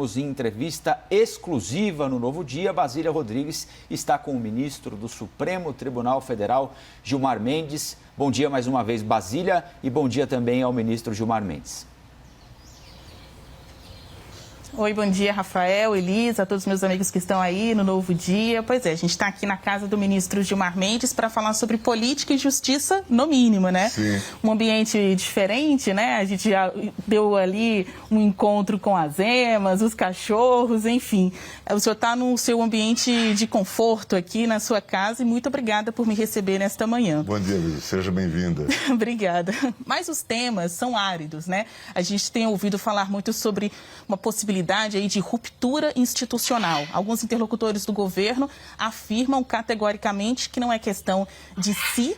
estamos em entrevista exclusiva no Novo Dia. Basília Rodrigues está com o ministro do Supremo Tribunal Federal, Gilmar Mendes. Bom dia mais uma vez, Basília, e bom dia também ao ministro Gilmar Mendes. Oi, bom dia, Rafael, Elisa, a todos os meus amigos que estão aí no Novo Dia. Pois é, a gente está aqui na casa do ministro Gilmar Mendes para falar sobre política e justiça, no mínimo, né? Sim. Um ambiente diferente, né? A gente já deu ali um encontro com as emas, os cachorros, enfim. O senhor está no seu ambiente de conforto aqui na sua casa e muito obrigada por me receber nesta manhã. Bom dia, Elisa. Seja bem-vinda. Obrigada. Mas os temas são áridos, né? A gente tem ouvido falar muito sobre uma possibilidade aí de ruptura institucional. Alguns interlocutores do governo afirmam categoricamente que não é questão de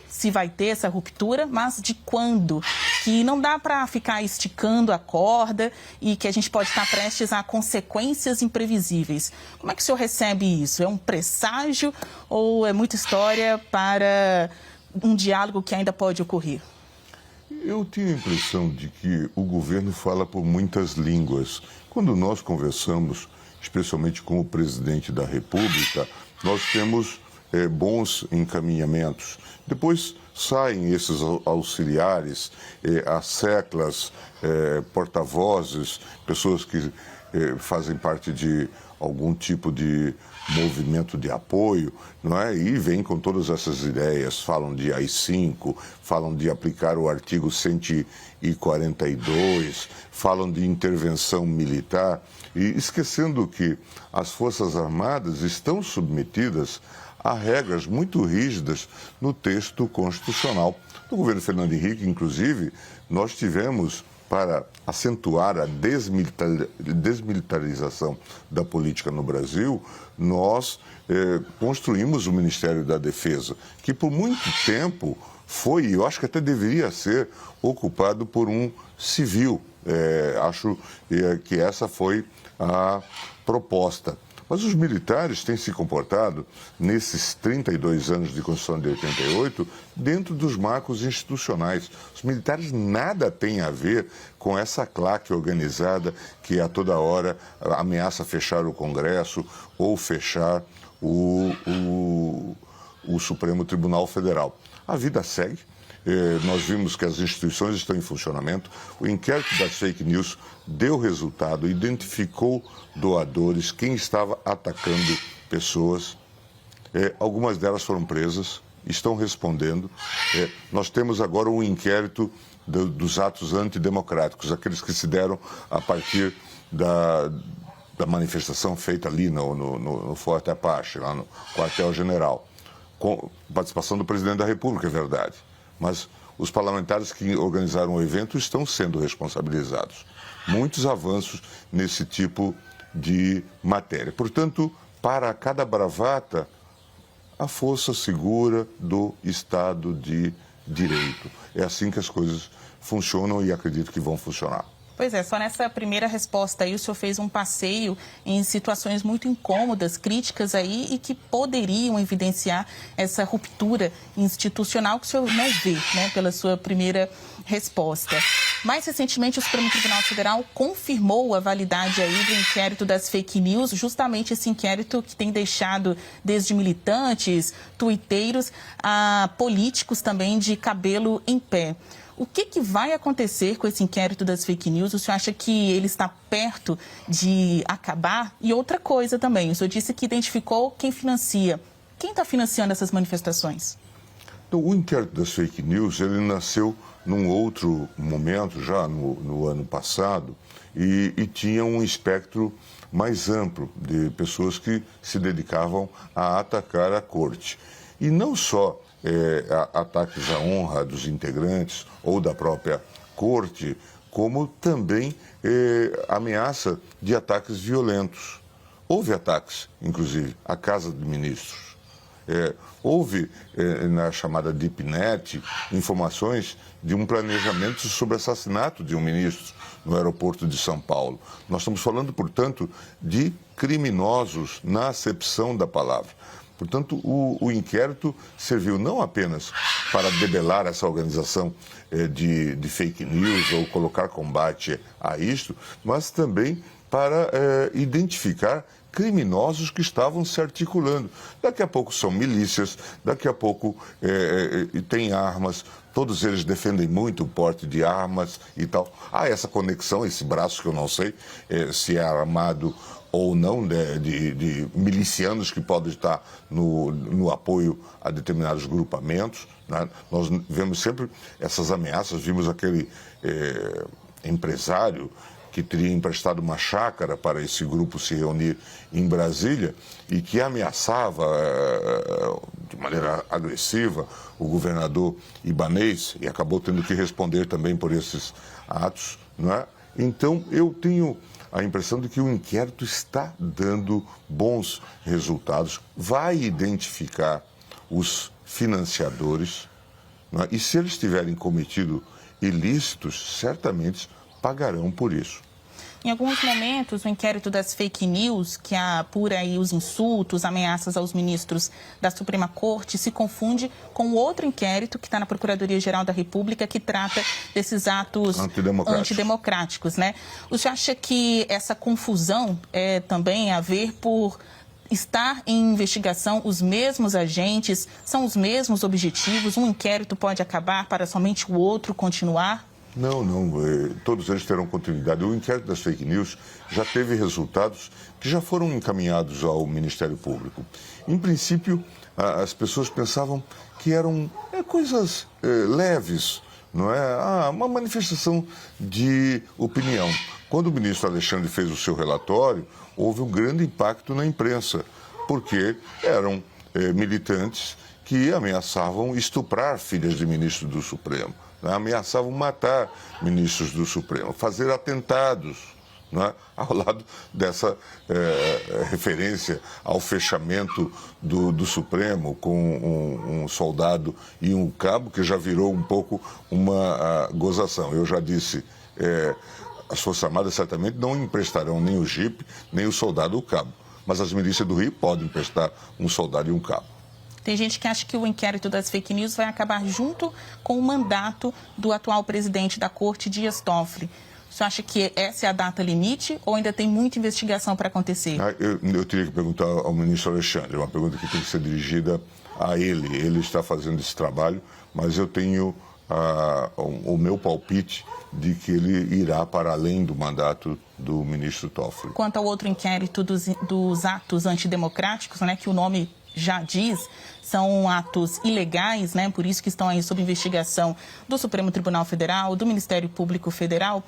se vai ter essa ruptura, mas de quando. Que não dá para ficar esticando a corda e que a gente pode estar prestes a consequências imprevisíveis. Como é que o senhor recebe isso? É um presságio ou é muita história para um diálogo que ainda pode ocorrer? Eu tenho a impressão de que o governo fala por muitas línguas. Quando nós conversamos, especialmente com o presidente da República, nós temos bons encaminhamentos. Depois saem esses auxiliares, as seclas, porta-vozes, pessoas que fazem parte de algum tipo de movimento de apoio, não é? E vêm com todas essas ideias, falam de AI-5, falam de aplicar o artigo 142, falam de intervenção militar, e esquecendo que as Forças Armadas estão submetidas a regras muito rígidas no texto constitucional. No governo Fernando Henrique, inclusive, nós tivemos, para acentuar a desmilitarização da política no Brasil, nós construímos o Ministério da Defesa, que por muito tempo foi, eu acho que até deveria ser, ocupado por um civil. Acho que essa foi a proposta. Mas os militares têm se comportado, nesses 32 anos de Constituição de 88, dentro dos marcos institucionais. Os militares nada têm a ver com essa claque organizada que a toda hora ameaça fechar o Congresso ou fechar o Supremo Tribunal Federal. A vida segue. Nós vimos que as instituições estão em funcionamento. O inquérito das fake news deu resultado, identificou doadores, quem estava atacando pessoas. Algumas delas foram presas, estão respondendo. Nós temos agora um inquérito dos atos antidemocráticos, aqueles que se deram a partir da manifestação feita ali no Forte Apache, lá no quartel-general, com participação do presidente da República, é verdade. Mas os parlamentares que organizaram o evento estão sendo responsabilizados. Muitos avanços nesse tipo de matéria. Portanto, para cada bravata, a força segura do Estado de Direito. É assim que as coisas funcionam e acredito que vão funcionar. Pois é, só nessa primeira resposta aí o senhor fez um passeio em situações muito incômodas, críticas aí e que poderiam evidenciar essa ruptura institucional que o senhor não vê, né, pela sua primeira resposta. Mais recentemente, o Supremo Tribunal Federal confirmou a validade aí do inquérito das fake news, justamente esse inquérito que tem deixado desde militantes, tuiteiros, a políticos também de cabelo em pé. O que vai acontecer com esse inquérito das fake news? O senhor acha que ele está perto de acabar? E outra coisa também, o senhor disse que identificou quem financia. Quem está financiando essas manifestações? Então, o inquérito das fake news, ele nasceu num outro momento, já no ano passado, e tinha um espectro mais amplo de pessoas que se dedicavam a atacar a corte. E não só ataques à honra dos integrantes ou da própria corte, como também ameaça de ataques violentos. Houve ataques, inclusive, à Casa de Ministros. Houve, na chamada DeepNet, informações de um planejamento sobre assassinato de um ministro no aeroporto de São Paulo. Nós estamos falando, portanto, de criminosos na acepção da palavra. Portanto, o inquérito serviu não apenas para debelar essa organização de fake news ou colocar combate a isto, mas também para identificar criminosos que estavam se articulando. Daqui a pouco são milícias, daqui a pouco tem armas, todos eles defendem muito o porte de armas e tal. Há essa conexão, esse braço que eu não sei se é armado ou não, de milicianos que podem estar no apoio a determinados grupamentos, né? Nós vemos sempre essas ameaças, vimos aquele empresário que teria emprestado uma chácara para esse grupo se reunir em Brasília e que ameaçava de maneira agressiva o governador Ibanez e acabou tendo que responder também por esses atos, não é? Então, eu tenho a impressão de que o inquérito está dando bons resultados, vai identificar os financiadores, não é? E se eles tiverem cometido ilícitos, certamente pagarão por isso. Em alguns momentos, o inquérito das fake news, que apura aí os insultos, ameaças aos ministros da Suprema Corte, se confunde com outro inquérito que está na Procuradoria-Geral da República, que trata desses atos antidemocráticos, né? O senhor acha que essa confusão é também a ver por estar em investigação os mesmos agentes, são os mesmos objetivos? Um inquérito pode acabar para somente o outro continuar? Não, todos eles terão continuidade. O inquérito das fake news já teve resultados que já foram encaminhados ao Ministério Público. Em princípio, as pessoas pensavam que eram coisas leves, não é? Uma manifestação de opinião. Quando o ministro Alexandre fez o seu relatório, houve um grande impacto na imprensa, porque eram militantes que ameaçavam estuprar filhas de ministros do Supremo, né? Ameaçavam matar ministros do Supremo, fazer atentados, né? Ao lado dessa referência ao fechamento do Supremo com um soldado e um cabo, que já virou um pouco uma gozação. Eu já disse, as Forças Armadas certamente não emprestarão nem o jipe, nem o soldado ou o cabo, mas as milícias do Rio podem emprestar um soldado e um cabo. Tem gente que acha que o inquérito das fake news vai acabar junto com o mandato do atual presidente da Corte, Dias Toffoli. O senhor acha que essa é a data limite ou ainda tem muita investigação para acontecer? Eu teria que perguntar ao ministro Alexandre, é uma pergunta que tem que ser dirigida a ele. Ele está fazendo esse trabalho, mas eu tenho o meu palpite de que ele irá para além do mandato do ministro Toffoli. Quanto ao outro inquérito dos atos antidemocráticos, né, que o nome já diz, são atos ilegais, né? Por isso que estão aí sob investigação do Supremo Tribunal Federal, do Ministério Público Federal.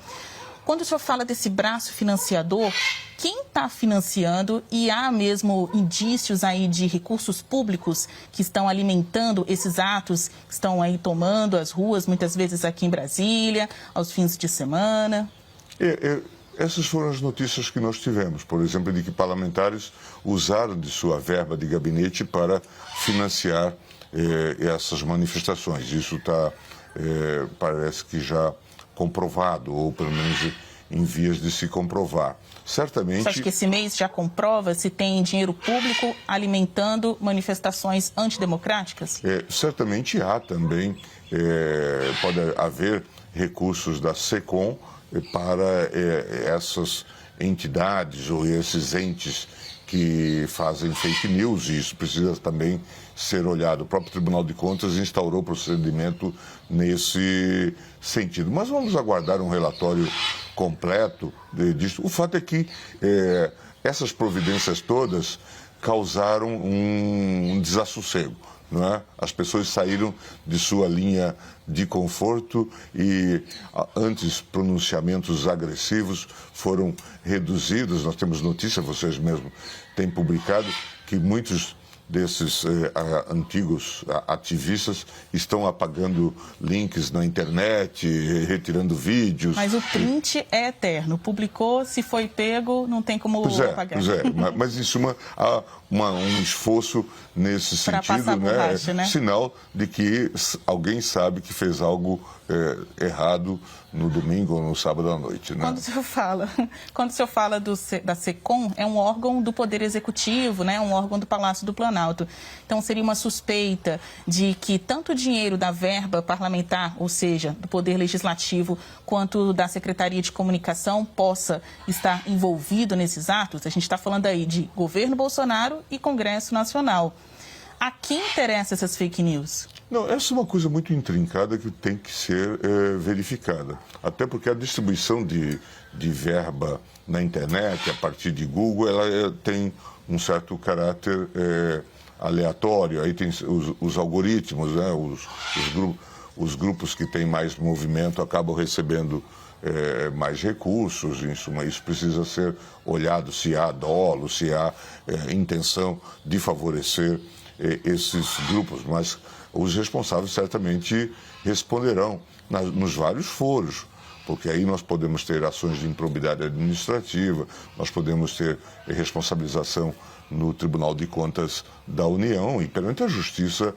Quando o senhor fala desse braço financiador, quem está financiando e há mesmo indícios aí de recursos públicos que estão alimentando esses atos, que estão aí tomando as ruas, muitas vezes aqui em Brasília, aos fins de semana? Essas foram as notícias que nós tivemos, por exemplo, de que parlamentares usaram de sua verba de gabinete para financiar essas manifestações. Isso está, parece que já comprovado, ou pelo menos em vias de se comprovar. Certamente... Você acha que esse mês já comprova se tem dinheiro público alimentando manifestações antidemocráticas? Certamente há também, pode haver recursos da SECOM para essas entidades ou esses entes que fazem fake news, e isso precisa também ser olhado. O próprio Tribunal de Contas instaurou procedimento nesse sentido. Mas vamos aguardar um relatório completo disso. O fato é que essas providências todas causaram um desassossego. Não é? As pessoas saíram de sua linha de conforto e antes pronunciamentos agressivos foram reduzidos. Nós temos notícia, vocês mesmos têm publicado, que muitos desses antigos ativistas estão apagando links na internet, retirando vídeos. Mas o print é eterno. Publicou, se foi pego, não tem como apagar. Pois é, mas em suma há um esforço nesse sentido, borracha, né? Sinal de que alguém sabe que fez algo errado no domingo ou no sábado à noite, né? Quando o senhor fala da SECOM, é um órgão do Poder Executivo, né? Um órgão do Palácio do Planalto. Então, seria uma suspeita de que tanto o dinheiro da verba parlamentar, ou seja, do Poder Legislativo, quanto da Secretaria de Comunicação possa estar envolvido nesses atos? A gente está falando aí de governo Bolsonaro e Congresso Nacional. A quem interessam essas fake news? Não, essa é uma coisa muito intrincada que tem que ser verificada. Até porque a distribuição de verba na internet, a partir de Google, ela tem um certo caráter aleatório. Aí tem os algoritmos, né? Os grupos que têm mais movimento acabam recebendo mais recursos. Isso precisa ser olhado, se há dolo, se há intenção de favorecer esses grupos, mas os responsáveis certamente responderão nos vários foros, porque aí nós podemos ter ações de improbidade administrativa, nós podemos ter responsabilização no Tribunal de Contas da União e perante a Justiça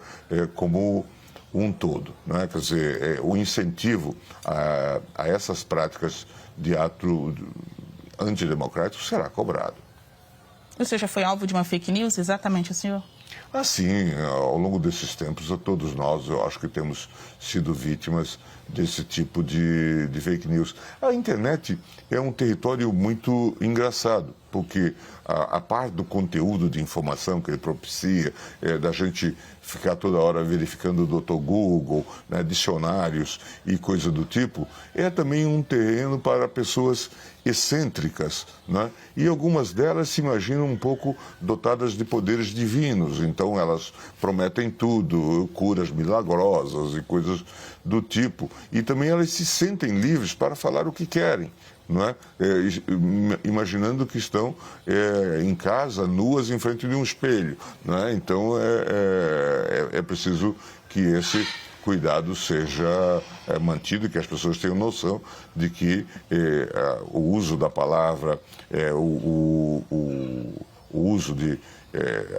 como um todo, né? Quer dizer, o incentivo a essas práticas de ato antidemocrático será cobrado. O senhor já foi alvo de uma fake news? Exatamente, o senhor? Assim, ao longo desses tempos, todos nós, eu acho que temos sido vítimas desse tipo de fake news. A internet é um território muito engraçado, porque a parte do conteúdo de informação que ele propicia, da gente ficar toda hora verificando o Dr. Google, né, dicionários e coisa do tipo, é também um terreno para pessoas excêntricas, né? E algumas delas se imaginam um pouco dotadas de poderes divinos, então elas prometem tudo, curas milagrosas e coisas do tipo, e também elas se sentem livres para falar o que querem, não é? Imaginando que estão em casa, nuas, em frente de um espelho, não é? Então é preciso que esse cuidado seja mantido e que as pessoas tenham noção de que o uso da palavra, o uso de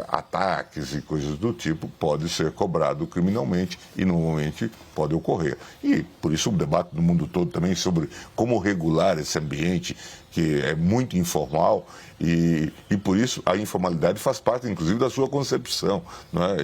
ataques e coisas do tipo pode ser cobrado criminalmente e normalmente pode ocorrer. E por isso o debate no mundo todo também sobre como regular esse ambiente que é muito informal e por isso a informalidade faz parte inclusive da sua concepção, não é?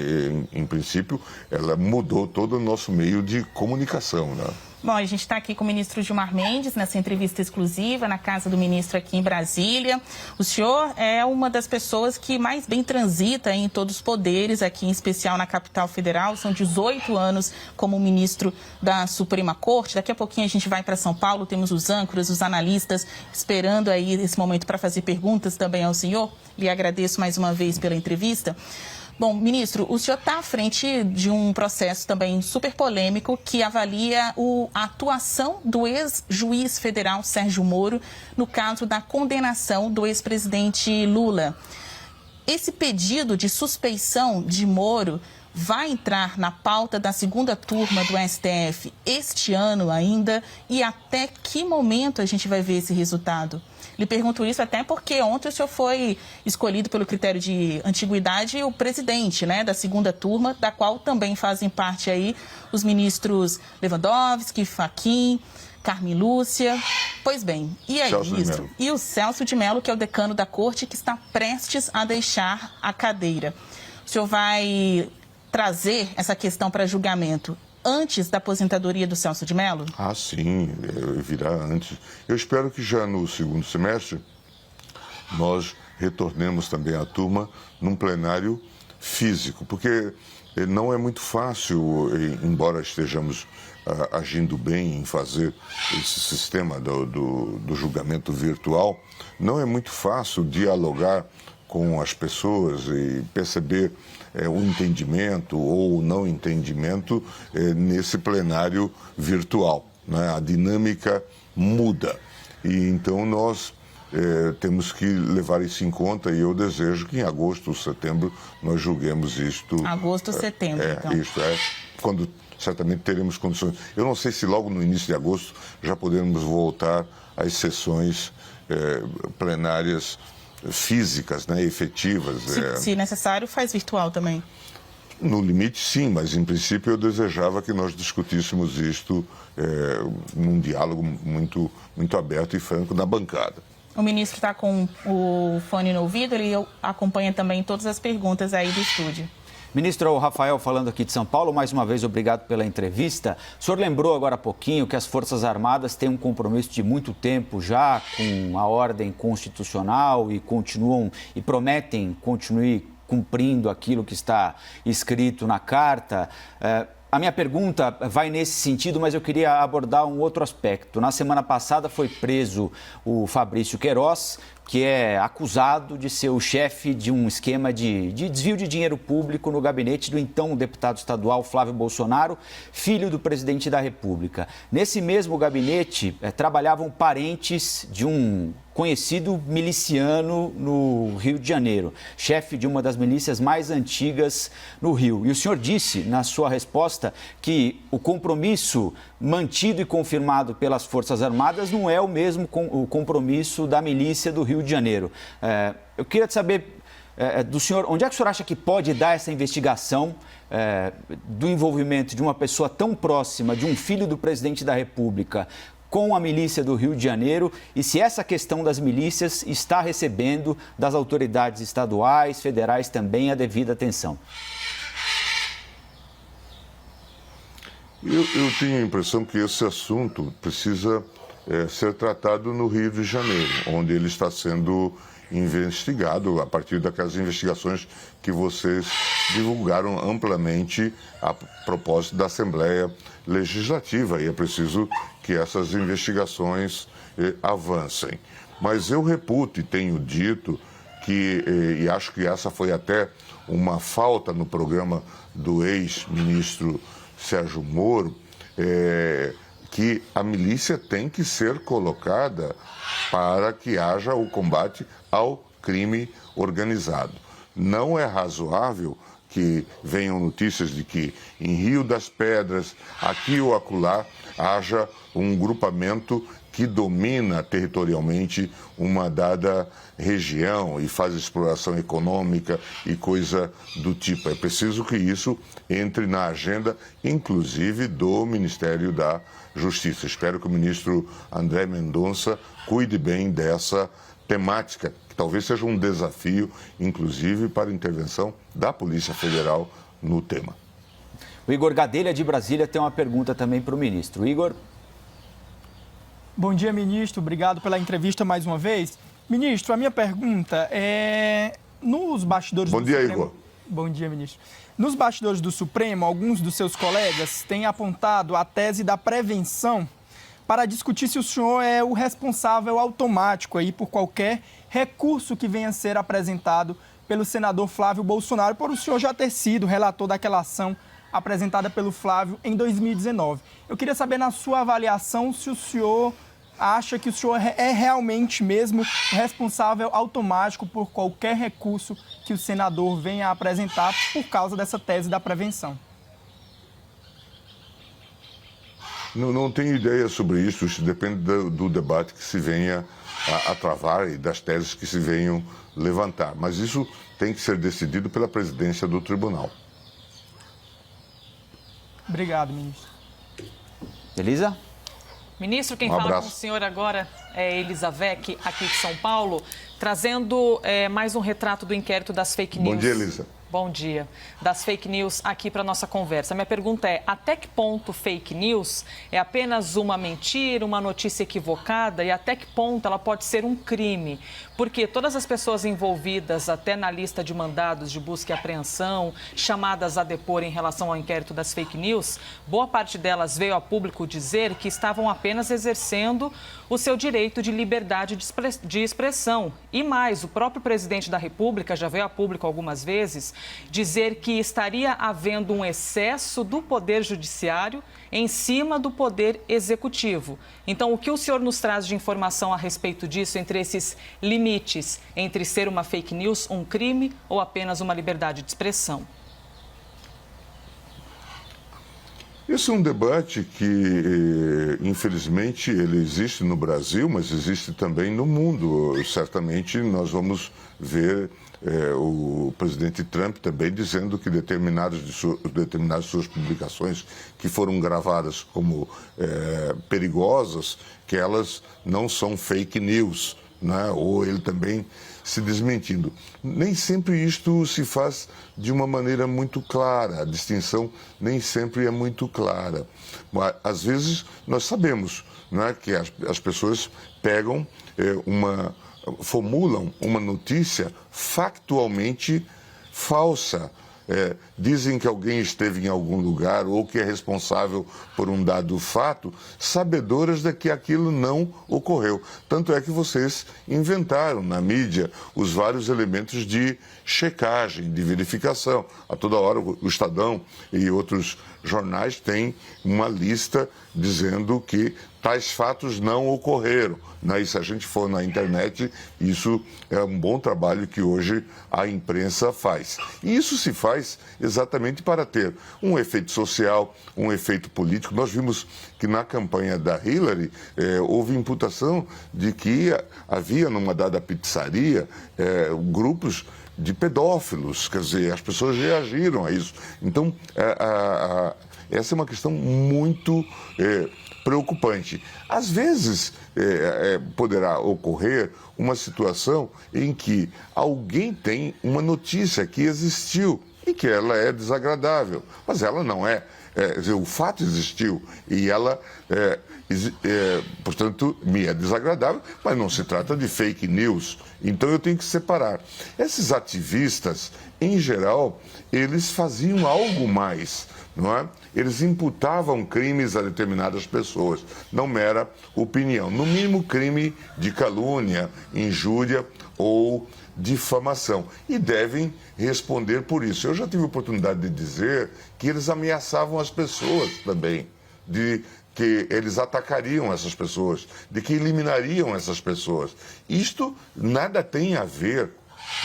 Em princípio ela mudou todo o nosso meio de comunicação, né? Bom, a gente está aqui com o ministro Gilmar Mendes, nessa entrevista exclusiva na casa do ministro aqui em Brasília. O senhor é uma das pessoas que mais bem transita em todos os poderes, aqui em especial na capital federal. São 18 anos como ministro da Suprema Corte. Daqui a pouquinho a gente vai para São Paulo, temos os âncoras, os analistas esperando aí esse momento para fazer perguntas também ao senhor. Lhe agradeço mais uma vez pela entrevista. Bom, ministro, o senhor está à frente de um processo também super polêmico que avalia a atuação do ex-juiz federal Sérgio Moro no caso da condenação do ex-presidente Lula. Esse pedido de suspeição de Moro vai entrar na pauta da segunda turma do STF este ano ainda? E até que momento a gente vai ver esse resultado? Lhe pergunto isso até porque ontem o senhor foi escolhido pelo critério de antiguidade o presidente, né, da segunda turma, da qual também fazem parte aí os ministros Lewandowski, Fachin, Carmen Lúcia. Pois bem, e aí, ministro? E o Celso de Mello, que é o decano da corte, que está prestes a deixar a cadeira. O senhor vai trazer essa questão para julgamento antes da aposentadoria do Celso de Mello? Ah, sim, virá antes. Eu espero que já no segundo semestre nós retornemos também à turma num plenário físico, porque não é muito fácil, embora estejamos agindo bem em fazer esse sistema do julgamento virtual, não é muito fácil dialogar com as pessoas e perceber o entendimento ou o não entendimento nesse plenário virtual, né? A dinâmica muda e então nós temos que levar isso em conta e eu desejo que em agosto ou setembro nós julguemos isto. Agosto ou setembro, então. Isto é quando certamente teremos condições. Eu não sei se logo no início de agosto já podemos voltar às sessões plenárias físicas, né, efetivas. Se necessário, faz virtual também. No limite, sim, mas em princípio eu desejava que nós discutíssemos isto num diálogo muito aberto e franco na bancada. O ministro está com o fone no ouvido, ele acompanha também todas as perguntas aí do estúdio. Ministro, o Rafael falando aqui de São Paulo, mais uma vez obrigado pela entrevista. O senhor lembrou agora há pouquinho que as Forças Armadas têm um compromisso de muito tempo já com a ordem constitucional e prometem continuar cumprindo aquilo que está escrito na carta. A minha pergunta vai nesse sentido, mas eu queria abordar um outro aspecto. Na semana passada foi preso o Fabrício Queiroz, que é acusado de ser o chefe de um esquema de desvio de dinheiro público no gabinete do então deputado estadual Flávio Bolsonaro, filho do presidente da República. Nesse mesmo gabinete trabalhavam parentes de um conhecido miliciano no Rio de Janeiro, chefe de uma das milícias mais antigas no Rio. E o senhor disse, na sua resposta, que o compromisso mantido e confirmado pelas Forças Armadas não é o mesmo o compromisso da milícia do Rio de Janeiro. Eu queria saber do senhor, onde é que o senhor acha que pode dar essa investigação do envolvimento de uma pessoa tão próxima de um filho do presidente da República com a milícia do Rio de Janeiro e se essa questão das milícias está recebendo das autoridades estaduais, federais também a devida atenção? Eu tenho a impressão que esse assunto precisa ser tratado no Rio de Janeiro, onde ele está sendo investigado a partir daquelas investigações que vocês divulgaram amplamente a propósito da Assembleia Legislativa, e é preciso que essas investigações avancem. Mas eu reputo e tenho dito que, e acho que essa foi até uma falta no programa do ex-ministro Sérgio Moro, que a milícia tem que ser colocada para que haja o combate ao crime organizado. Não é razoável que venham notícias de que em Rio das Pedras, aqui ou acolá, haja um grupamento que domina territorialmente uma dada região e faz exploração econômica e coisa do tipo. É preciso que isso entre na agenda, inclusive, do Ministério da Justiça. Espero que o ministro André Mendonça cuide bem dessa temática, que talvez seja um desafio, inclusive, para a intervenção da Polícia Federal no tema. O Igor Gadelha, de Brasília, tem uma pergunta também para o ministro. Igor. Bom dia, ministro. Obrigado pela entrevista mais uma vez. Ministro, a minha pergunta é... Nos bastidores do Supremo... Bom dia, Igor. Bom dia, ministro. Nos bastidores do Supremo, alguns dos seus colegas têm apontado a tese da prevenção para discutir se o senhor é o responsável automático aí por qualquer recurso que venha a ser apresentado pelo senador Flávio Bolsonaro, por o senhor já ter sido relator daquela ação apresentada pelo Flávio em 2019. Eu queria saber, na sua avaliação, se o senhor acha que o senhor é realmente mesmo o responsável automático por qualquer recurso que o senador venha a apresentar por causa dessa tese da prevenção. Não tenho ideia sobre isso. Isso depende do debate que se venha a travar e das teses que se venham levantar. Mas isso tem que ser decidido pela presidência do tribunal. Obrigado, ministro. Elisa? Ministro, quem fala com o senhor agora é Elizavec, aqui de São Paulo, trazendo mais um retrato do inquérito das fake news. Bom dia, Elisa. Bom dia. Das fake news aqui para a nossa conversa. Minha pergunta é, até que ponto fake news é apenas uma mentira, uma notícia equivocada e até que ponto ela pode ser um crime? Porque todas as pessoas envolvidas até na lista de mandados de busca e apreensão, chamadas a depor em relação ao inquérito das fake news, boa parte delas veio a público dizer que estavam apenas exercendo o seu direito de liberdade de expressão. E mais, o próprio presidente da República já veio a público algumas vezes dizer que estaria havendo um excesso do Poder Judiciário em cima do Poder Executivo. Então, o que o senhor nos traz de informação a respeito disso, entre esses limites, entre ser uma fake news, um crime ou apenas uma liberdade de expressão? Esse é um debate que, infelizmente, ele existe no Brasil, mas existe também no mundo. Certamente nós vamos ver o presidente Trump também dizendo que determinadas suas publicações que foram gravadas como perigosas, que elas não são fake news, né? Ou ele também se desmentindo. Nem sempre isto se faz de uma maneira muito clara, a distinção nem sempre é muito clara. Mas, às vezes, nós sabemos, né, que as pessoas pegam formulam uma notícia factualmente falsa. Dizem que alguém esteve em algum lugar ou que é responsável por um dado fato, sabedoras de que aquilo não ocorreu. Tanto é que vocês inventaram na mídia os vários elementos de checagem, de verificação. A toda hora o Estadão e outros jornais têm uma lista dizendo que tais fatos não ocorreram. E se a gente for na internet, isso é um bom trabalho que hoje a imprensa faz. E isso se faz exatamente para ter um efeito social, um efeito político. Nós vimos que na campanha da Hillary houve imputação de que havia numa dada pizzaria grupos de pedófilos, quer dizer, as pessoas reagiram a isso. Então, essa é uma questão muito preocupante. Às vezes, poderá ocorrer uma situação em que alguém tem uma notícia que existiu e que ela é desagradável, mas ela não é. O fato existiu e ela, portanto, me é desagradável, mas não se trata de fake news. Então eu tenho que separar. Esses ativistas, em geral, eles faziam algo mais, não é? Eles imputavam crimes a determinadas pessoas, não mera opinião. No mínimo, crime de calúnia, injúria ou difamação. E devem responder por isso. Eu já tive a oportunidade de dizer que eles ameaçavam as pessoas também, de que eles atacariam essas pessoas, de que eliminariam essas pessoas. Isto nada tem a ver,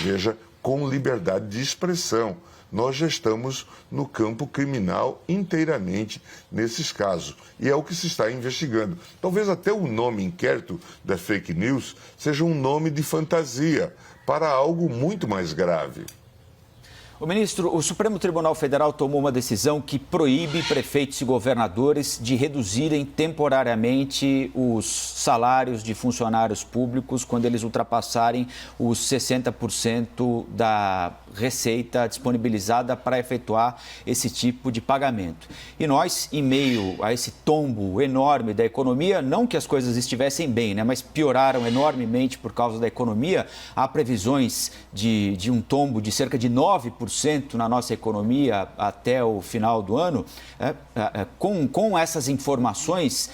veja, com liberdade de expressão. Nós já estamos no campo criminal inteiramente nesses casos. E é o que se está investigando. Talvez até o nome inquérito da fake news seja um nome de fantasia para algo muito mais grave. O ministro, o Supremo Tribunal Federal tomou uma decisão que proíbe prefeitos e governadores de reduzirem temporariamente os salários de funcionários públicos quando eles ultrapassarem os 60% da receita disponibilizada para efetuar esse tipo de pagamento. E nós, em meio a esse tombo enorme da economia, não que as coisas estivessem bem, né, mas pioraram enormemente por causa da economia, há previsões de um tombo de cerca de 9% na nossa economia até o final do ano. Com essas informações,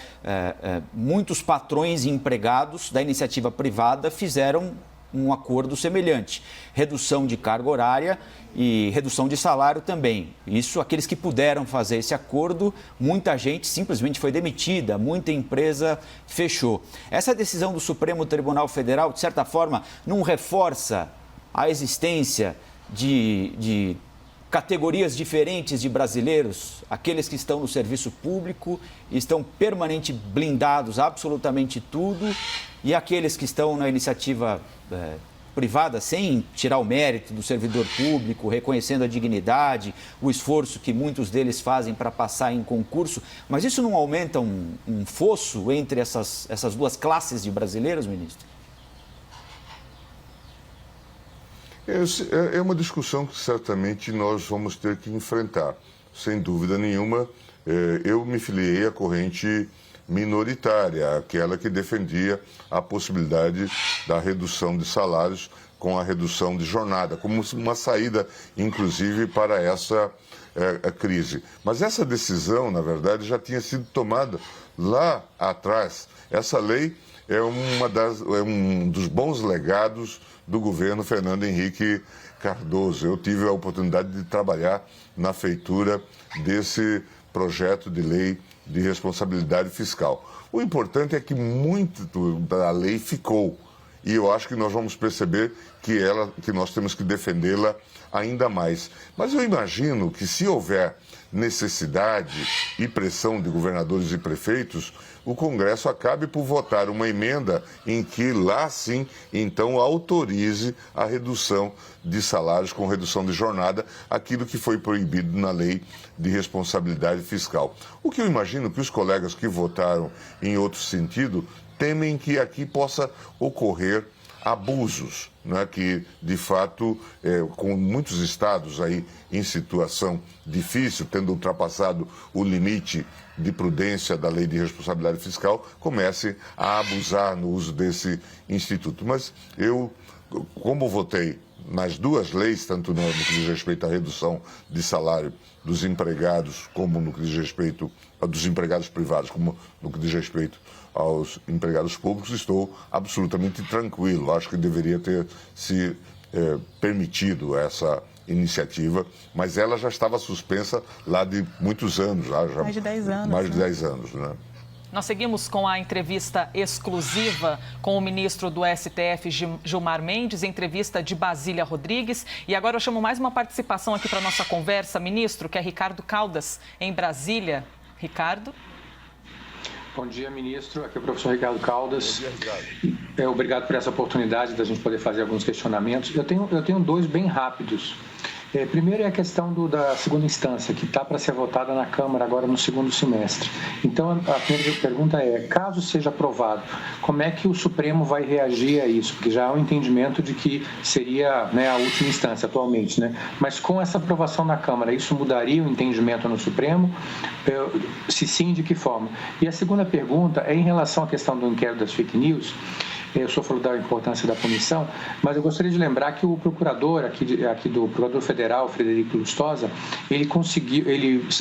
muitos patrões e empregados da iniciativa privada fizeram um acordo semelhante. Redução de carga horária e redução de salário também. Isso, aqueles que puderam fazer esse acordo, muita gente simplesmente foi demitida, muita empresa fechou. Essa decisão do Supremo Tribunal Federal, de certa forma, não reforça a existência de categorias diferentes de brasileiros, aqueles que estão no serviço público, estão permanentemente blindados, absolutamente tudo, e aqueles que estão na iniciativa privada, sem tirar o mérito do servidor público, reconhecendo a dignidade, o esforço que muitos deles fazem para passar em concurso. Mas isso não aumenta um fosso entre essas duas classes de brasileiros, ministro? É uma discussão que certamente nós vamos ter que enfrentar. Sem dúvida nenhuma, eu me filiei à corrente minoritária, aquela que defendia a possibilidade da redução de salários com a redução de jornada, como uma saída, inclusive, para essa crise. Mas essa decisão, na verdade, já tinha sido tomada lá atrás. Essa lei é um dos bons legados do governo Fernando Henrique Cardoso. Eu tive a oportunidade de trabalhar na feitura desse projeto de lei de responsabilidade fiscal. O importante é que muito da lei ficou e eu acho que nós vamos perceber que nós temos que defendê-la ainda mais. Mas eu imagino que se houver necessidade e pressão de governadores e prefeitos, o Congresso acabe por votar uma emenda em que lá sim, então, autorize a redução de salários com redução de jornada, aquilo que foi proibido na lei de responsabilidade fiscal. O que eu imagino que os colegas que votaram em outro sentido temem que aqui possa ocorrer abusos, né, que, de fato, com muitos estados aí em situação difícil, tendo ultrapassado o limite de prudência da lei de responsabilidade fiscal, comecem a abusar no uso desse instituto. Mas eu, como votei nas duas leis, tanto no que diz respeito à redução de salário dos empregados, como no que diz respeito dos empregados privados, como no que diz respeito aos empregados públicos, estou absolutamente tranquilo. Acho que deveria ter se permitido essa iniciativa, mas ela já estava suspensa lá de muitos anos. Já mais de 10 anos. Mais de 10 anos, né? Nós seguimos com a entrevista exclusiva com o ministro do STF, Gilmar Mendes, entrevista de Basília Rodrigues. E agora eu chamo mais uma participação aqui para a nossa conversa, ministro, que é Ricardo Caldas, em Brasília. Ricardo. Bom dia, ministro. Aqui é o professor Ricardo Caldas. Obrigado por essa oportunidade da gente poder fazer alguns questionamentos. Eu tenho dois bem rápidos. Primeiro é a questão da segunda instância, que está para ser votada na Câmara agora no segundo semestre. Então, a primeira pergunta é, caso seja aprovado, como é que o Supremo vai reagir a isso? Porque já há um entendimento de que seria, né, a última instância atualmente, né? Mas com essa aprovação na Câmara, isso mudaria o entendimento no Supremo? Se sim, de que forma? E a segunda pergunta é em relação à questão do inquérito das fake news. O senhor falou da importância da punição, mas eu gostaria de lembrar que o procurador aqui do Procurador Federal, Frederico Lustosa, ele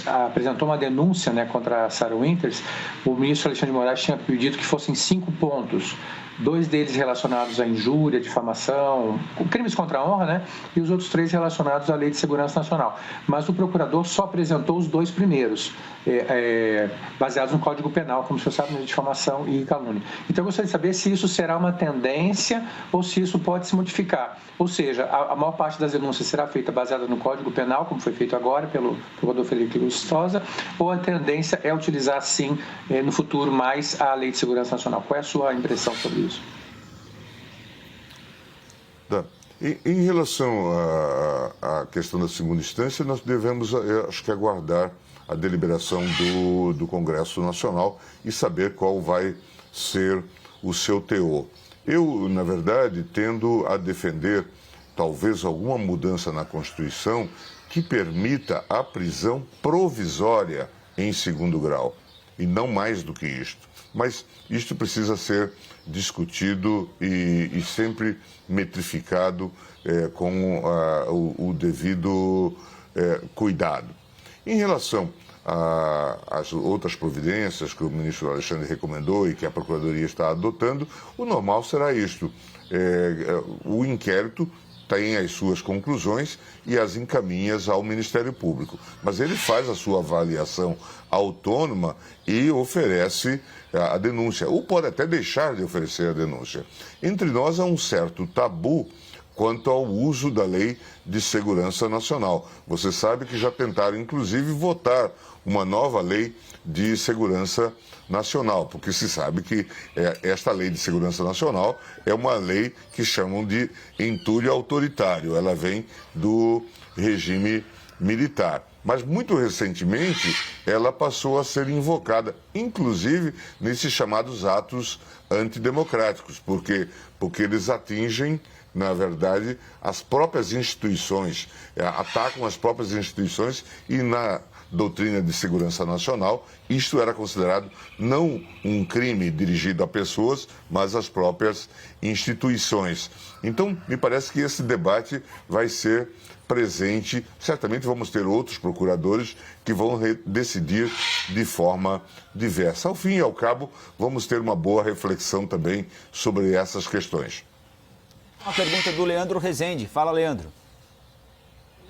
apresentou uma denúncia, né, contra a Sarah Winters. O ministro Alexandre de Moraes tinha pedido que fossem 5 pontos. 2 deles relacionados à injúria, difamação, crimes contra a honra, né? E os outros 3 relacionados à Lei de Segurança Nacional. Mas o procurador só apresentou os 2 primeiros, baseados no Código Penal, como o senhor sabe, de difamação e calúnia. Então, eu gostaria de saber se isso será uma tendência ou se isso pode se modificar. Ou seja, a maior parte das denúncias será feita baseada no Código Penal, como foi feito agora pelo procurador Frederico Lustosa, ou a tendência é utilizar, sim, no futuro, mais a Lei de Segurança Nacional. Qual é a sua impressão sobre isso? Em relação à questão da segunda instância, nós devemos, acho que, aguardar a deliberação do Congresso Nacional e saber qual vai ser o seu teor. Eu, na verdade, tendo a defender talvez alguma mudança na Constituição que permita a prisão provisória em segundo grau, e não mais do que isto. Mas isto precisa ser discutido e sempre metrificado com o devido cuidado. Em relação às outras providências que o ministro Alexandre recomendou e que a Procuradoria está adotando, o normal será isto. O inquérito tem as suas conclusões e as encaminha ao Ministério Público. Mas ele faz a sua avaliação autônoma e oferece a denúncia, ou pode até deixar de oferecer a denúncia. Entre nós há um certo tabu quanto ao uso da Lei de Segurança Nacional. Você sabe que já tentaram, inclusive, votar uma nova Lei de Segurança Nacional, porque se sabe que esta Lei de Segurança Nacional é uma lei que chamam de entulho autoritário. Ela vem do regime militar. Mas, muito recentemente, ela passou a ser invocada, inclusive nesses chamados atos antidemocráticos, porque eles atingem, na verdade, as próprias instituições, atacam as próprias instituições e na doutrina de segurança nacional, isto era considerado não um crime dirigido a pessoas, mas às próprias instituições. Então, me parece que esse debate vai ser presente. Certamente vamos ter outros procuradores que vão decidir de forma diversa. Ao fim e ao cabo, vamos ter uma boa reflexão também sobre essas questões. Uma pergunta do Leandro Rezende. Fala, Leandro.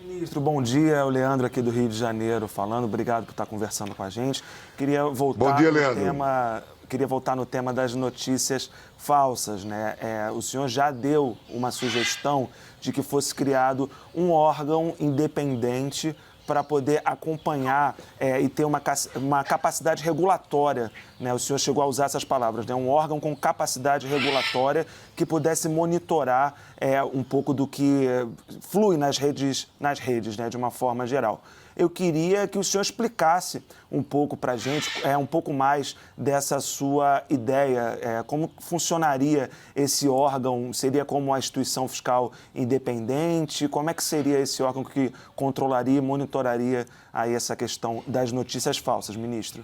Ministro, bom dia. É o Leandro aqui do Rio de Janeiro falando. Obrigado por estar conversando com a gente. Queria voltar bom dia, Leandro. Tema... queria voltar no tema das notícias falsas, né? O senhor já deu uma sugestão de que fosse criado um órgão independente para poder acompanhar e ter uma capacidade regulatória, né? O senhor chegou a usar essas palavras, né? Um órgão com capacidade regulatória que pudesse monitorar um pouco do que flui nas redes, né? De uma forma geral. Eu queria que o senhor explicasse um pouco para a gente, um pouco mais dessa sua ideia, como funcionaria esse órgão, seria como uma instituição fiscal independente, como é que seria esse órgão que controlaria e monitoraria aí essa questão das notícias falsas, ministro?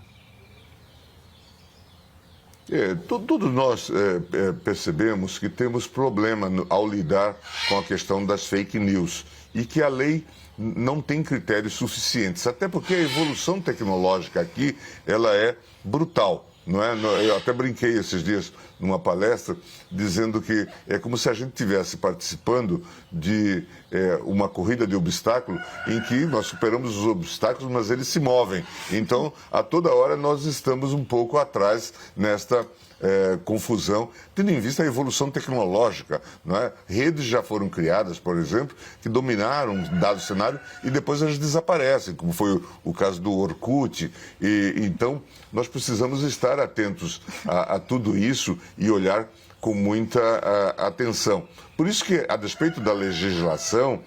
Todos nós percebemos que temos problema ao lidar com a questão das fake news e que a lei não tem critérios suficientes, até porque a evolução tecnológica aqui, ela é brutal, não é? Eu até brinquei esses dias numa palestra, dizendo que é como se a gente estivesse participando de uma corrida de obstáculo em que nós superamos os obstáculos, mas eles se movem. Então, a toda hora nós estamos um pouco atrás nesta confusão, tendo em vista a evolução tecnológica, não é? Redes já foram criadas, por exemplo, que dominaram um dado cenário e depois elas desaparecem, como foi o caso do Orkut. Então, nós precisamos estar atentos a tudo isso e olhar com muita atenção. Por isso que, a despeito da legislação,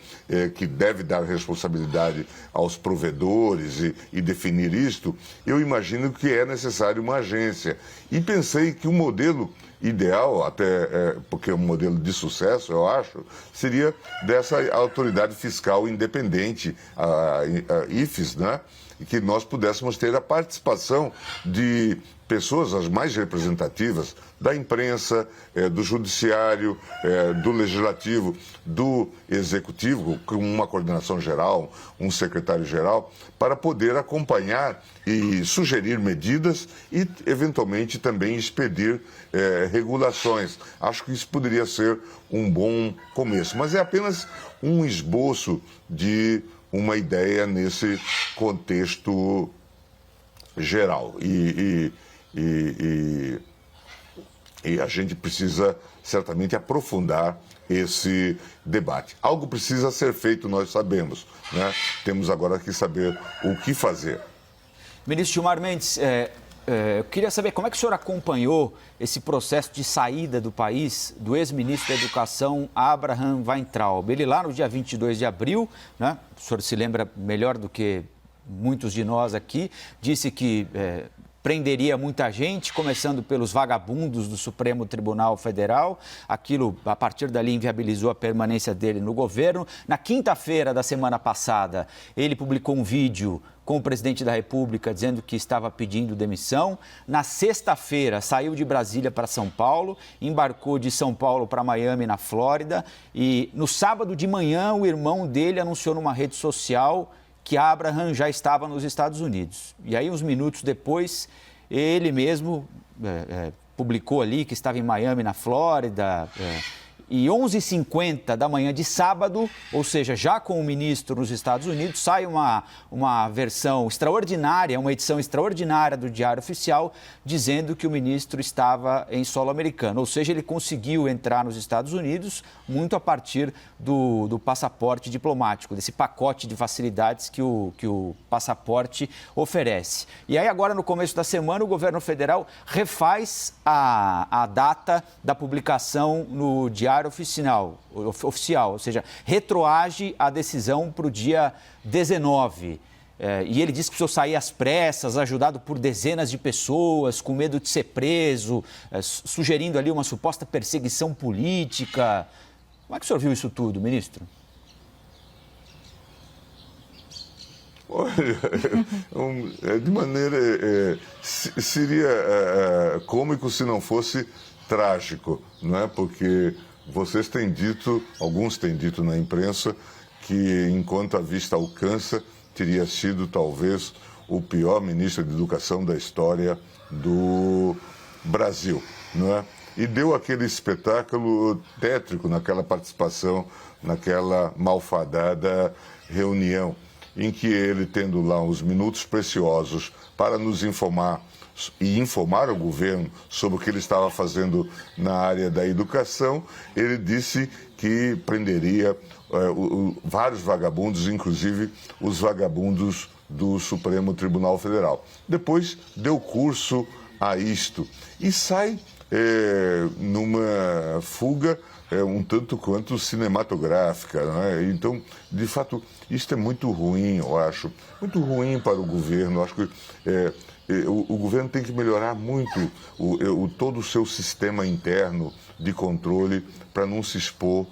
que deve dar responsabilidade aos provedores e definir isto, eu imagino que é necessário uma agência. E pensei que o modelo ideal, até porque é um modelo de sucesso, eu acho, seria dessa autoridade fiscal independente, a IFES, né? E que nós pudéssemos ter a participação de pessoas as mais representativas da imprensa, do judiciário, do legislativo, do executivo, com uma coordenação geral, um secretário-geral, para poder acompanhar e sugerir medidas e, eventualmente, também expedir regulações. Acho que isso poderia ser um bom começo, mas é apenas um esboço de uma ideia nesse contexto geral. E a gente precisa certamente aprofundar esse debate. Algo precisa ser feito, nós sabemos, né? Temos agora que saber o que fazer. Ministro Gilmar Mendes, eu queria saber como é que o senhor acompanhou esse processo de saída do país do ex-ministro da Educação, Abraham Weintraub. Ele lá no dia 22 de abril, né, o senhor se lembra melhor do que muitos de nós aqui, disse que prenderia muita gente, começando pelos vagabundos do Supremo Tribunal Federal. Aquilo, a partir dali, inviabilizou a permanência dele no governo. Na quinta-feira da semana passada, ele publicou um vídeo com o presidente da República dizendo que estava pedindo demissão. Na sexta-feira, saiu de Brasília para São Paulo, embarcou de São Paulo para Miami, na Flórida. E no sábado de manhã, o irmão dele anunciou numa rede social que Abraham já estava nos Estados Unidos. E aí, uns minutos depois, ele mesmo publicou ali que estava em Miami, na Flórida. E 11h50 da manhã de sábado, ou seja, já com o ministro nos Estados Unidos, sai uma versão extraordinária, uma edição extraordinária do Diário Oficial, dizendo que o ministro estava em solo americano. Ou seja, ele conseguiu entrar nos Estados Unidos muito a partir do passaporte diplomático, desse pacote de facilidades que o passaporte oferece. E aí agora, no começo da semana, o governo federal refaz a data da publicação no Diário Oficial, ou seja, retroage a decisão para o dia 19. E ele disse que precisou sair às pressas, ajudado por dezenas de pessoas, com medo de ser preso, sugerindo ali uma suposta perseguição política. Como é que o senhor viu isso tudo, ministro? Olha, de maneira... seria cômico se não fosse trágico, não é? Porque vocês têm dito, alguns têm dito na imprensa, que enquanto a vista alcança, teria sido talvez o pior ministro de Educação da história do Brasil, não é? E deu aquele espetáculo tétrico naquela participação, naquela malfadada reunião. em que ele, tendo lá uns minutos preciosos para nos informar e informar o governo sobre o que ele estava fazendo na área da educação, ele disse que prenderia vários vagabundos, inclusive os vagabundos do Supremo Tribunal Federal. Depois deu curso a isto e sai numa fuga um tanto quanto cinematográfica, né? Então, de fato, isto é muito ruim, eu acho. Muito ruim para o governo. Eu acho que o governo tem que melhorar muito todo o seu sistema interno de controle para não se expor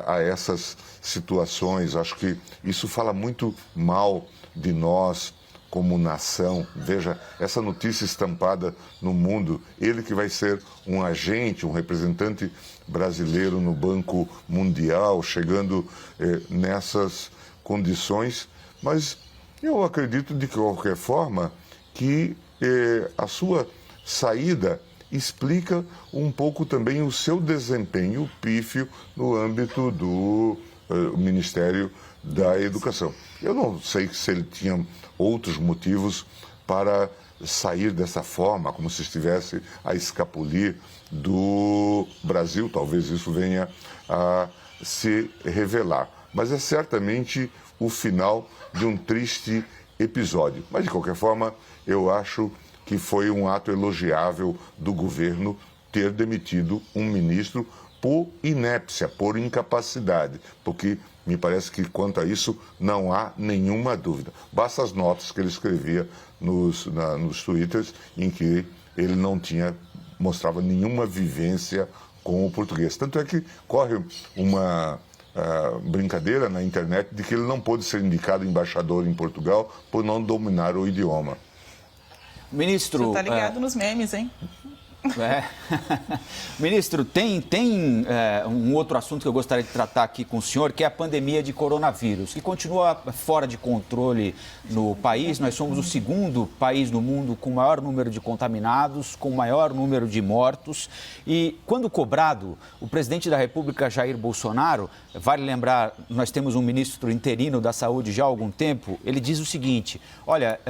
a essas situações. Acho que isso fala muito mal de nós como nação. Veja, essa notícia estampada no mundo, ele que vai ser um agente, um representante brasileiro no Banco Mundial, chegando nessas condições, mas eu acredito de qualquer forma que a sua saída explica um pouco também o seu desempenho pífio no âmbito do Ministério da Educação. Eu não sei se ele tinha outros motivos para sair dessa forma, como se estivesse a escapulir do Brasil. Talvez isso venha a se revelar. Mas é certamente o final de um triste episódio. Mas, de qualquer forma, eu acho que foi um ato elogiável do governo ter demitido um ministro por inépcia, por incapacidade, porque me parece que quanto a isso não há nenhuma dúvida. Basta as notas que ele escrevia nos twitters em que ele não mostrava nenhuma vivência com o português. Tanto é que corre uma brincadeira na internet de que ele não pôde ser indicado embaixador em Portugal por não dominar o idioma. Ministro... Você tá ligado nos memes, hein? Ministro, tem um outro assunto que eu gostaria de tratar aqui com o senhor, que é a pandemia de coronavírus, que continua fora de controle no país. Nós somos o segundo país no mundo com maior número de contaminados, com maior número de mortos. E, quando cobrado, o presidente da República, Jair Bolsonaro, vale lembrar, nós temos um ministro interino da Saúde já há algum tempo, ele diz o seguinte: olha...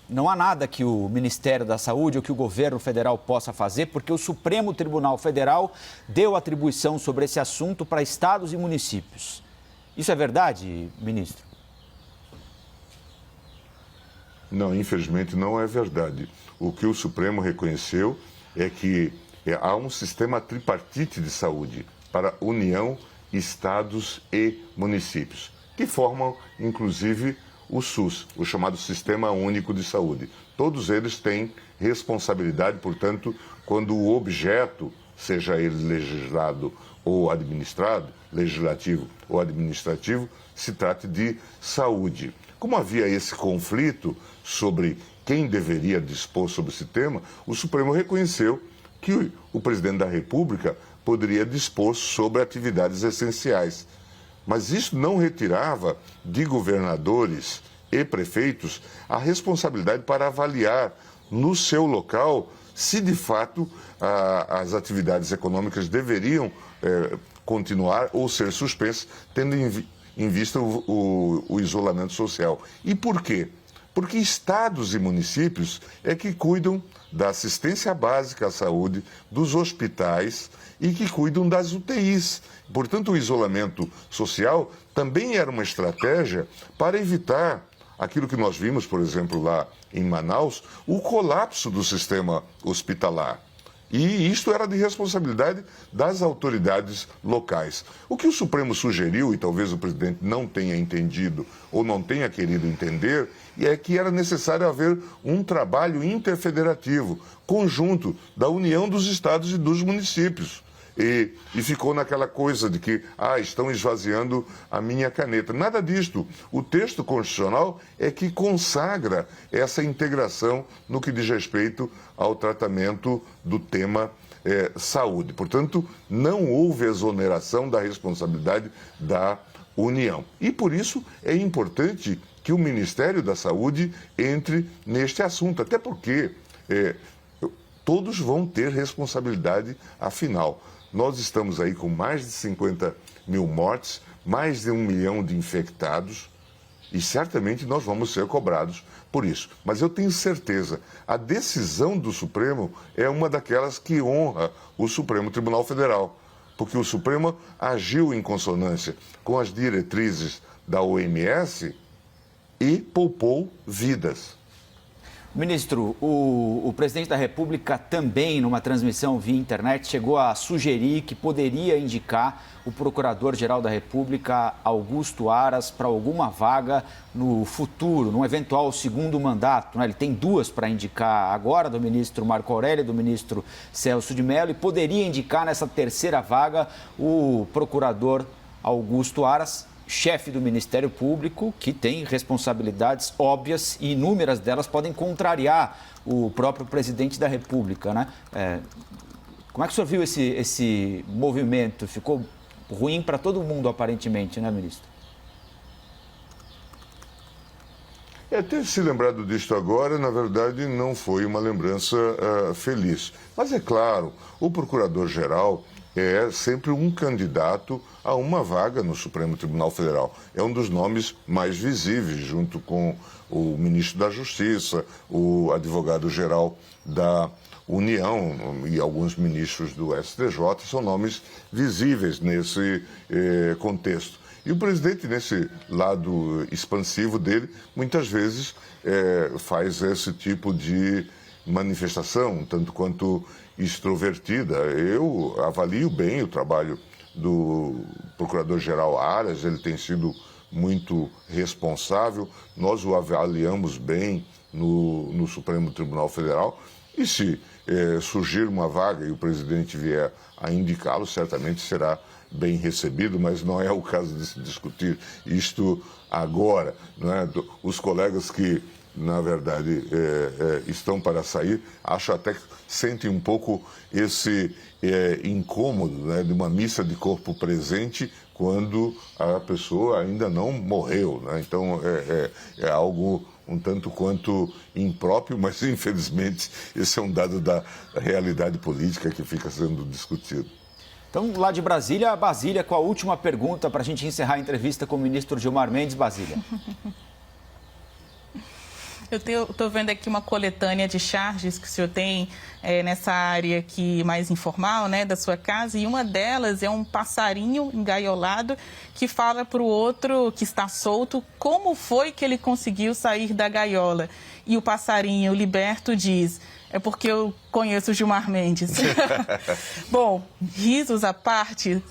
não há nada que o Ministério da Saúde ou que o governo federal possa fazer, porque o Supremo Tribunal Federal deu atribuição sobre esse assunto para estados e municípios. Isso é verdade, ministro? Não, infelizmente não é verdade. O que o Supremo reconheceu é que há um sistema tripartite de saúde para União, estados e municípios, que formam, inclusive, o SUS, o chamado Sistema Único de Saúde. Todos eles têm responsabilidade, portanto, quando o objeto, seja ele legislado ou administrado, legislativo ou administrativo, se trate de saúde. Como havia esse conflito sobre quem deveria dispor sobre esse tema, o Supremo reconheceu que o presidente da República poderia dispor sobre atividades essenciais. Mas isso não retirava de governadores e prefeitos a responsabilidade para avaliar no seu local se de fato as atividades econômicas deveriam continuar ou ser suspensas, tendo em vista o isolamento social. E por quê? Porque estados e municípios é que cuidam da assistência básica à saúde, dos hospitais e que cuidam das UTIs. Portanto, o isolamento social também era uma estratégia para evitar aquilo que nós vimos, por exemplo, lá em Manaus, o colapso do sistema hospitalar. E isto era de responsabilidade das autoridades locais. O que o Supremo sugeriu, e talvez o presidente não tenha entendido ou não tenha querido entender, é que era necessário haver um trabalho interfederativo, conjunto da União dos Estados e dos municípios. E ficou naquela coisa de que, estão esvaziando a minha caneta. Nada disto. O texto constitucional é que consagra essa integração no que diz respeito ao tratamento do tema saúde. Portanto, não houve exoneração da responsabilidade da União. E por isso é importante que o Ministério da Saúde entre neste assunto, até porque todos vão ter responsabilidade, afinal. Nós estamos aí com mais de 50 mil mortes, mais de 1 milhão de infectados E certamente nós vamos ser cobrados por isso. Mas eu tenho certeza, a decisão do Supremo é uma daquelas que honra o Supremo Tribunal Federal, porque o Supremo agiu em consonância com as diretrizes da OMS e poupou vidas. Ministro, o presidente da República também, numa transmissão via internet, chegou a sugerir que poderia indicar o Procurador-Geral da República, Augusto Aras, para alguma vaga no futuro, num eventual segundo mandato, né? Ele tem duas para indicar agora, do ministro Marco Aurélio e do ministro Celso de Mello, e poderia indicar nessa terceira vaga o Procurador Augusto Aras, chefe do Ministério Público, que tem responsabilidades óbvias e inúmeras delas podem contrariar o próprio presidente da República, né? Como é que o senhor viu esse movimento? Ficou ruim para todo mundo, aparentemente, né, ministro? Ter se lembrado disto agora, na verdade, não foi uma lembrança feliz. Mas é claro, o Procurador-Geral é sempre um candidato a uma vaga no Supremo Tribunal Federal. É um dos nomes mais visíveis, junto com o ministro da Justiça, o advogado-geral da União e alguns ministros do STJ, são nomes visíveis nesse contexto. E o presidente, nesse lado expansivo dele, muitas vezes faz esse tipo de manifestação, tanto quanto extrovertida. Eu avalio bem o trabalho do Procurador-Geral Aras, ele tem sido muito responsável, nós o avaliamos bem no Supremo Tribunal Federal, e se surgir uma vaga e o presidente vier a indicá-lo, certamente será bem recebido, mas não é o caso de se discutir isto agora, não é? Os colegas que, na verdade, estão para sair, acho até que sentem um pouco esse incômodo, né, de uma missa de corpo presente quando a pessoa ainda não morreu, né? Então, é algo um tanto quanto impróprio, mas, infelizmente, esse é um dado da realidade política que fica sendo discutido. Então, lá de Brasília, Basília, com a última pergunta para a gente encerrar a entrevista com o ministro Gilmar Mendes. Basília. Eu estou vendo aqui uma coletânea de charges que o senhor tem nessa área aqui mais informal, né, da sua casa, e uma delas é um passarinho engaiolado que fala para o outro que está solto como foi que ele conseguiu sair da gaiola. E o passarinho liberto diz: é porque eu conheço o Gilmar Mendes. Bom, risos à parte,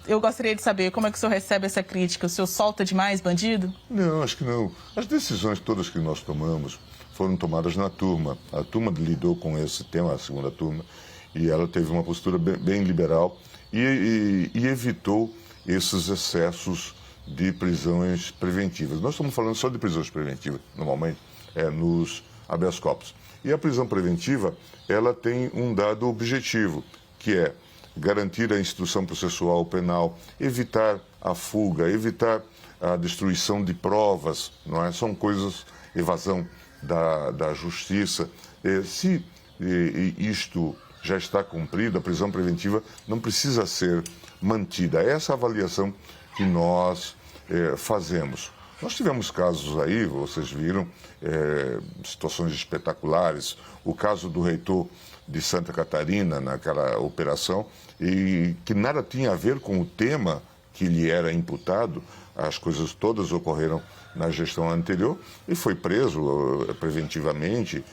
eu gostaria de saber como é que o senhor recebe essa crítica. O senhor solta demais bandido? Não, acho que não. As decisões todas que nós tomamos foram tomadas na turma. A turma lidou com esse tema, a segunda turma, e ela teve uma postura bem liberal e evitou esses excessos de prisões preventivas. Nós estamos falando só de prisões preventivas, normalmente, nos habeas corpus. E a prisão preventiva, ela tem um dado objetivo, que é garantir a instituição processual penal, evitar a fuga, evitar a destruição de provas, não é? São coisas, evasão da justiça. Se isto já está cumprido, a prisão preventiva não precisa ser mantida. É essa avaliação que nós fazemos. Nós tivemos casos aí, vocês viram, situações espetaculares. O caso do reitor de Santa Catarina, naquela operação, e que nada tinha a ver com o tema que lhe era imputado. As coisas todas ocorreram na gestão anterior e foi preso preventivamente,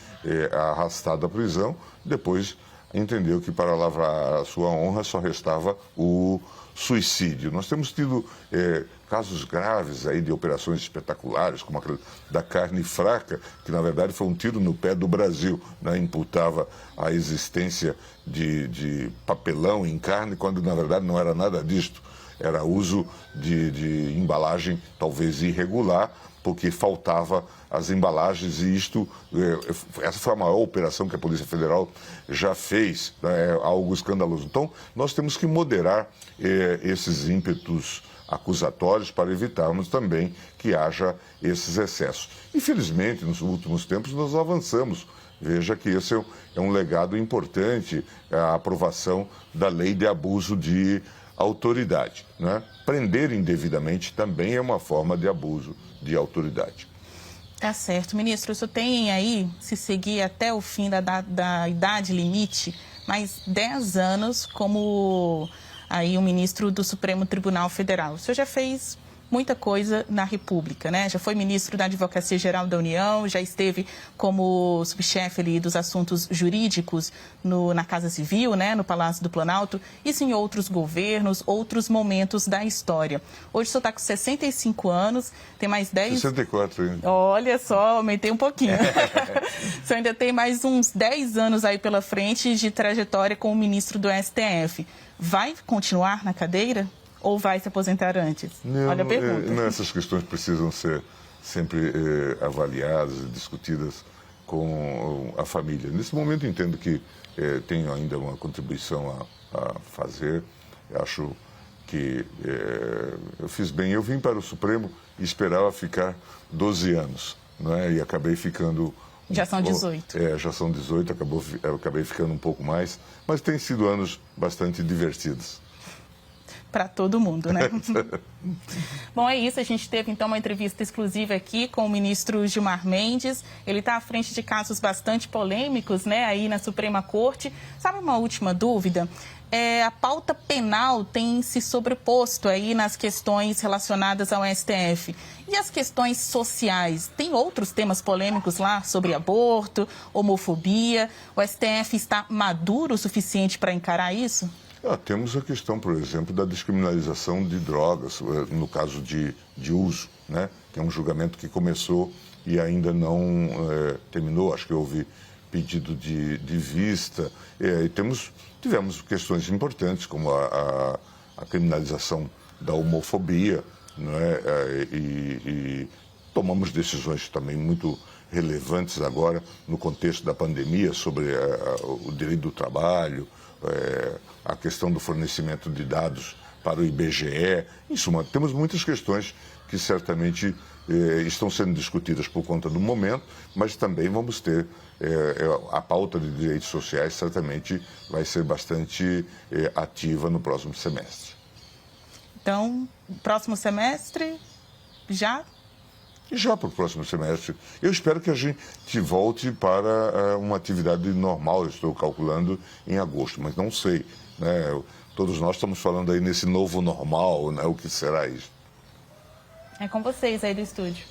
arrastado à prisão. Depois entendeu que para lavrar a sua honra só restava o suicídio. Nós temos tido casos graves aí de operações espetaculares, como a da carne fraca, que na verdade foi um tiro no pé do Brasil, né? Imputava a existência de papelão em carne, quando na verdade não era nada disto. Era uso de embalagem talvez irregular, porque faltava as embalagens, e essa foi a maior operação que a Polícia Federal já fez, né? Algo escandaloso. Então, nós temos que moderar esses ímpetos acusatórios para evitarmos também que haja esses excessos. Infelizmente, nos últimos tempos, nós avançamos. Veja que esse é um legado importante, a aprovação da lei de abuso de autoridade, né? Prender indevidamente também é uma forma de abuso de autoridade. Tá certo. Ministro, o senhor tem aí, se seguir até o fim da idade limite, mais 10 anos como aí o ministro do Supremo Tribunal Federal. O senhor já fez muita coisa na República, né? Já foi ministro da Advocacia Geral da União, já esteve como subchefe ali dos assuntos jurídicos na Casa Civil, né? No Palácio do Planalto, isso em outros governos, outros momentos da história. Hoje o senhor está com 65 anos, tem mais 10... 64 ainda. Olha só, aumentei um pouquinho. O senhor ainda tem mais uns 10 anos aí pela frente de trajetória como ministro do STF. Vai continuar na cadeira? Ou vai se aposentar antes? Não, olha a pergunta. Essas questões precisam ser sempre avaliadas e discutidas com a família. Nesse momento entendo que tenho ainda uma contribuição a fazer. Acho que eu fiz bem. Eu vim para o Supremo e esperava ficar 12 anos, não é? E acabei ficando... Já são 18. Já são 18, acabei ficando um pouco mais, mas tem sido anos bastante divertidos. Para todo mundo, né? Bom, é isso. A gente teve, então, uma entrevista exclusiva aqui com o ministro Gilmar Mendes. Ele está à frente de casos bastante polêmicos, né, aí na Suprema Corte. Sabe uma última dúvida? A pauta penal tem se sobreposto aí nas questões relacionadas ao STF. E as questões sociais? Tem outros temas polêmicos lá sobre aborto, homofobia? O STF está maduro o suficiente para encarar isso? Temos a questão, por exemplo, da descriminalização de drogas, no caso de uso, né? Que é um julgamento que começou e ainda não terminou. Acho que houve pedido de vista. Tivemos questões importantes, como a criminalização da homofobia, né? E tomamos decisões também muito relevantes agora no contexto da pandemia sobre o direito do trabalho, a questão do fornecimento de dados para o IBGE. Em suma, temos muitas questões que certamente estão sendo discutidas por conta do momento, mas também vamos ter a pauta de direitos sociais, certamente vai ser bastante ativa no próximo semestre. Então, próximo semestre, já? Já para o próximo semestre. Eu espero que a gente volte para uma atividade normal. Eu estou calculando em agosto, mas não sei, né? Todos nós estamos falando aí nesse novo normal, né? O que será isso? É com vocês aí do estúdio.